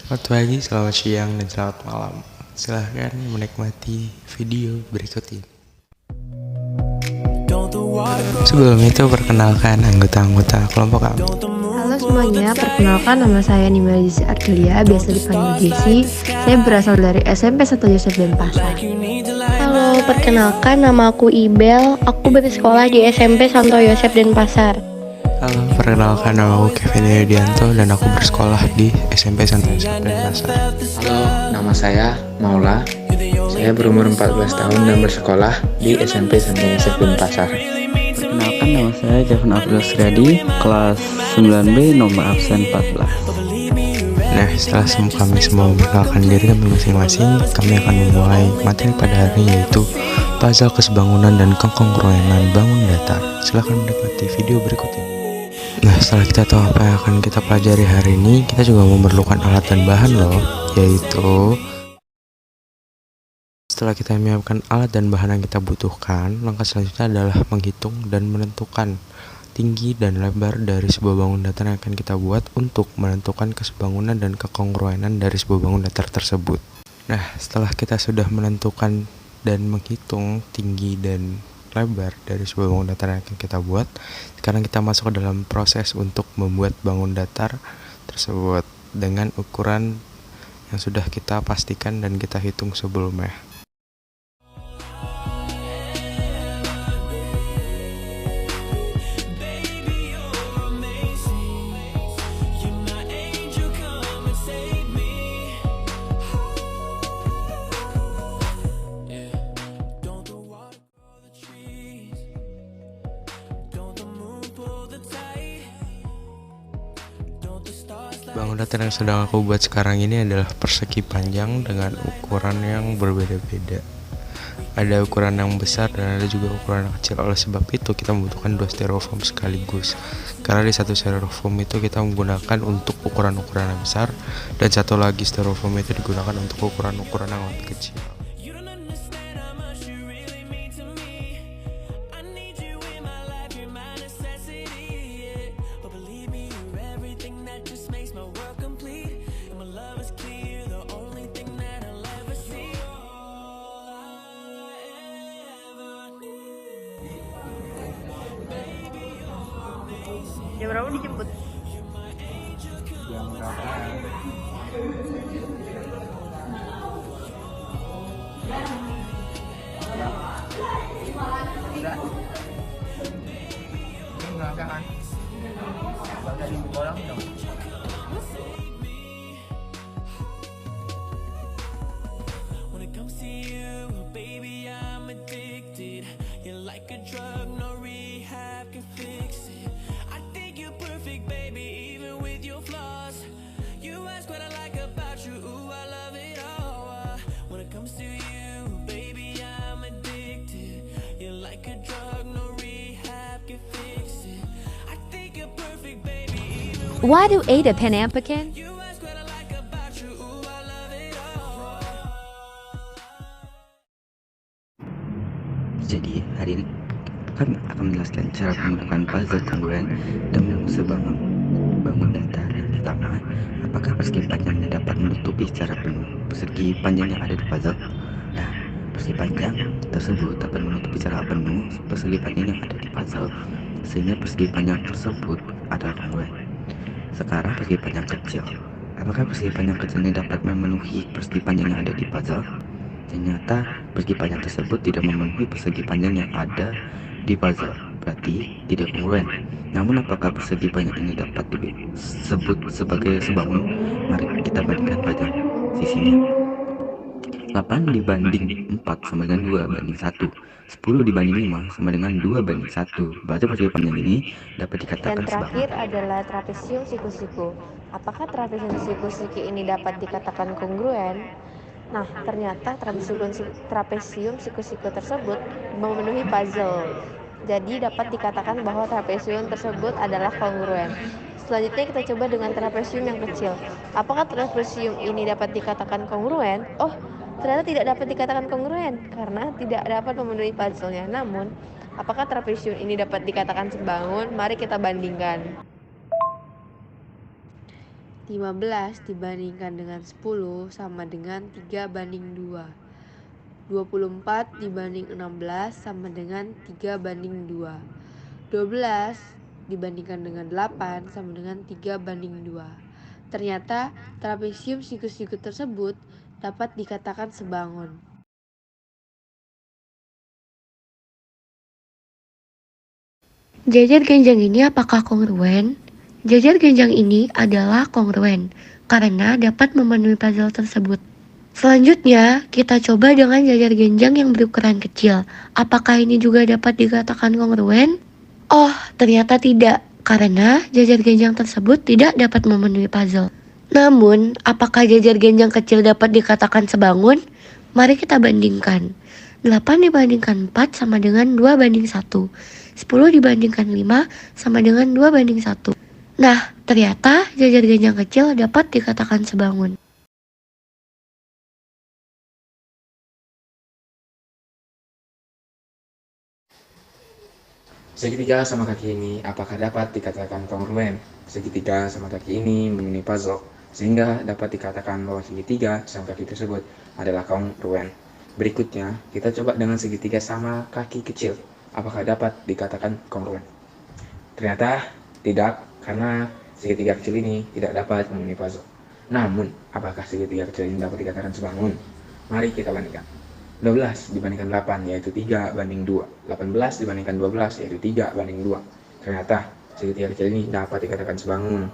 Selamat pagi, selamat siang, dan selamat malam. Silahkan menikmati video berikut ini. Sebelum itu perkenalkan anggota-anggota kelompok kami. Halo semuanya, perkenalkan nama saya Nima Jesi Ardelia, biasa dipanggil Jesi. Saya berasal dari SMP 1 Yosef Denpasar. Halo, perkenalkan nama aku Ibel. Aku bersekolah di SMP Santo Yosef Denpasar. Halo, perkenalkan nama aku Kevin Yudianto dan aku bersekolah di SMP Santo Yosef Denpasar. Halo, nama saya Maula. Saya berumur 14 tahun dan bersekolah di SMP Santo Yosef Denpasar. Perkenalkan, nama saya Jafan Abdul Sradi, kelas 9B, nomor absen 14. Nah, setelah kami semua memperkenalkan diri kami masing-masing, kami akan memulai materi pada hari ini, yaitu puzzle kesebangunan dan kekongruenan bangun datar. Silahkan menikmati video berikut ini. Nah, setelah kita tahu apa yang akan kita pelajari hari ini, kita juga memerlukan alat dan bahan loh, yaitu setelah kita menyiapkan alat dan bahan yang kita butuhkan, langkah selanjutnya adalah menghitung dan menentukan tinggi dan lebar dari sebuah bangun datar yang akan kita buat untuk menentukan kesebangunan dan kekongruenan dari sebuah bangun datar tersebut. Nah, setelah kita sudah menentukan dan menghitung tinggi dan lebar dari sebuah bangun datar yang akan kita buat, sekarang kita masuk ke dalam proses untuk membuat bangun datar tersebut dengan ukuran yang sudah kita pastikan dan kita hitung sebelumnya. Bangun datar yang sedang aku buat sekarang ini adalah persegi panjang dengan ukuran yang berbeda-beda. Ada ukuran yang besar dan ada juga ukuran yang kecil. Oleh sebab itu kita membutuhkan dua styrofoam sekaligus. Karena di satu styrofoam itu kita menggunakan untuk ukuran-ukuran yang besar, dan satu lagi styrofoam itu digunakan untuk ukuran-ukuran yang lebih kecil. Jam berapa dijemput? Why do Ada Panampacan? Jadi, hari ini kami akan menjelaskan cara menggunakan puzzle kongruent dan sebangun bangun datar. Yang pertama, apakah persegi panjangnya dapat menutupi secara penuh persegi panjang yang ada di puzzle? Nah, persegi panjang tersebut dapat menutupi secara penuh persegi panjang yang ada di puzzle, sehingga persegi panjang tersebut adalah kongruent. Sekarang persegi panjang kecil. Apakah persegi panjang kecil ini dapat memenuhi persegi panjang yang ada di puzzle? Ternyata persegi panjang tersebut tidak memenuhi persegi panjang yang ada di puzzle, berarti tidak kongruent. Namun apakah persegi panjang ini dapat disebut sebagai sebangun? Mari kita bandingkan pada sisinya. 8 dibanding 4 sama dengan 2 banding 1. 10 dibanding 5 sama dengan 2 banding 1. Berarti persegi panjang ini dapat dikatakan Dan terakhir adalah trapesium siku-siku. Apakah trapesium siku-siku ini dapat dikatakan kongruen? Nah, ternyata trapesium siku-siku tersebut memenuhi puzzle. Jadi dapat dikatakan bahwa trapesium tersebut adalah kongruen. Selanjutnya kita coba dengan trapesium yang kecil. Apakah trapesium ini dapat dikatakan kongruen? Oh, ternyata tidak dapat dikatakan kongruen karena tidak dapat memenuhi puzzle-nya. Namun, apakah trapesium ini dapat dikatakan sebangun? Mari kita bandingkan. 15 dibandingkan dengan 10 sama dengan 3 banding 2. 24 dibanding 16 sama dengan 3 banding 2. 12 dibandingkan dengan 8 sama dengan 3 banding 2. Ternyata trapesium siku-siku tersebut dapat dikatakan sebangun. Jajar genjang ini apakah kongruen? Jajar genjang ini adalah kongruen karena dapat memenuhi puzzle tersebut. Selanjutnya, kita coba dengan jajar genjang yang berukuran kecil. Apakah ini juga dapat dikatakan kongruen? Oh, ternyata tidak, karena jajar genjang tersebut tidak dapat memenuhi puzzle. Namun, apakah jajar genjang kecil dapat dikatakan sebangun? Mari kita bandingkan. 8 dibandingkan 4 sama dengan 2 banding 1. 10 dibandingkan 5 sama dengan 2 banding 1. Nah, ternyata jajar genjang kecil dapat dikatakan sebangun. Segitiga sama kaki ini apakah dapat dikatakan kongruen? Segitiga sama kaki ini memenuhi puzzle, sehingga dapat dikatakan bahwa segitiga sama kaki tersebut adalah kongruen. Berikutnya, kita coba dengan segitiga sama kaki kecil. Apakah dapat dikatakan kongruen? Ternyata tidak, karena segitiga kecil ini tidak dapat memenuhi puzzle. Namun, apakah segitiga kecil ini dapat dikatakan sebangun? Mari kita bandingkan. 12 dibandingkan 8 yaitu 3 banding 2. 18 dibandingkan 12 yaitu 3 banding 2. Ternyata segitiga kecil ini dapat dikatakan sebangun.